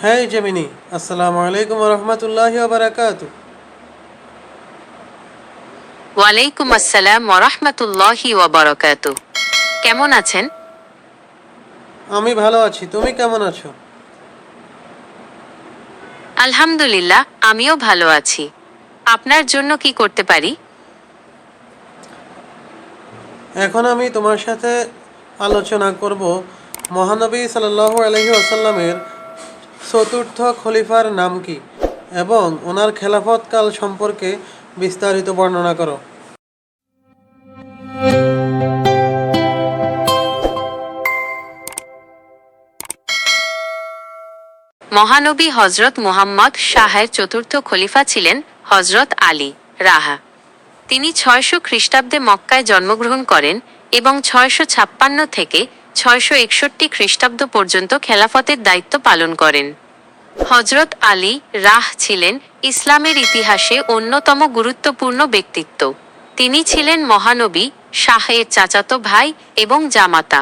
হ্যাঁ জেমিনি, আসসালামু আলাইকুম রহমতুল্লাহি বারাকাতু। ওয়ালাইকুম আসসালাম ওরহমতুল্লাহি ওয়াবারাকাতু। কেমন আছেন? আমি ভালো আছি, তুমি কেমন আছো? আলহামদুলিল্লাহ, আমিও ভালো আছি। আপনার জন্য কি করতে পারি? এখন আমি তোমার সাথে আলোচনা করব মহানবী সাল্লাল্লাহু আলাইহি ওয়াসাল্লামের চতুর্থ খলিফার নাম কি এবং ওনার খেলাফত কাল সম্পর্কে বিস্তারিত বর্ণনা করো। মহানবী হজরত মুহাম্মদ শাহের চতুর্থ খলিফা ছিলেন হজরত আলী রাহা। তিনি 600 খ্রিস্টাব্দে মক্কায় জন্মগ্রহণ করেন এবং 656 থেকে 661 খ্রিস্টাব্দ পর্যন্ত খেলাফতের দায়িত্ব পালন করেন। হজরত আলী রাহ ছিলেন ইসলামের ইতিহাসে অন্যতম গুরুত্বপূর্ণ ব্যক্তিত্ব। তিনি ছিলেন মহানবী শাহের চাচাতো ভাই এবং জামাতা।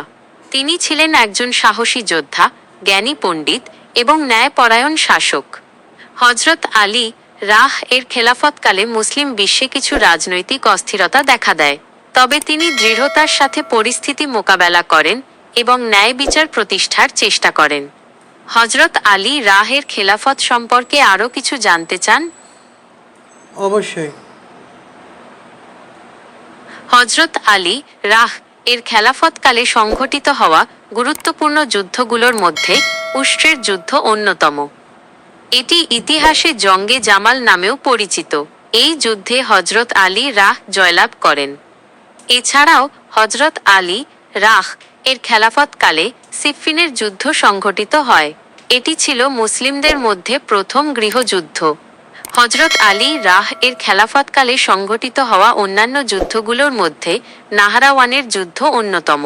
তিনি ছিলেন একজন সাহসী যোদ্ধা, জ্ঞানী পণ্ডিত এবং ন্যায়পরায়ণ শাসক। হজরত আলী রাহ এর খেলাফতকালে মুসলিম বিশ্বে কিছু রাজনৈতিক অস্থিরতা দেখা দেয়, তবে তিনি দৃঢ়তার সাথে পরিস্থিতি মোকাবেলা করেন এবং ন্যায় বিচার প্রতিষ্ঠার চেষ্টা করেন। হজরত আলী রাহের খেলাফত সম্পর্কে আরও কিছু জানতে চান? অবশ্যই। হজরত আলী রাহ এর খেলাফতকালে সংঘটিত হওয়া গুরুত্বপূর্ণ যুদ্ধগুলোর মধ্যে উষ্ট্রের যুদ্ধ অন্যতম। এটি ইতিহাসে জঙ্গে জামাল নামেও পরিচিত। এই যুদ্ধে হজরত আলী রাহ জয়লাভ করেন। এছাড়াও হজরত আলী রাহ এর খেলাফতকালে সিফফিনের যুদ্ধ সংঘটিত হয়। এটি ছিল মুসলিমদের মধ্যে প্রথম গৃহযুদ্ধ। হজরত আলী রাহ এর খেলাফতকালে সংঘটিত হওয়া অন্যান্য যুদ্ধগুলোর মধ্যে নাহরাওয়ানের যুদ্ধ অন্যতম।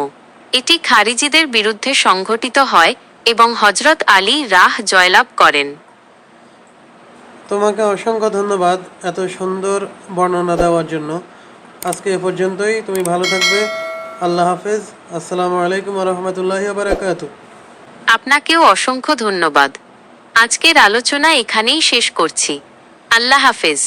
এটি খারিজিদের বিরুদ্ধে সংঘটিত হয় এবং হজরত আলী রাহ জয়লাভ করেন। তোমাকে অসংখ্য ধন্যবাদ এত সুন্দর বর্ণনা দেওয়ার জন্য। আজকে এ পর্যন্তই, তুমি ভালো থাকবে। আল্লাহ হাফেজ। আসসালামু আলাইকুম রহমতুল্লাহি বারাকাতু। আপনাকেও অসংখ্য ধন্যবাদ। আজকের আলোচনা এখানেই শেষ করছি। আল্লাহ হাফেজ।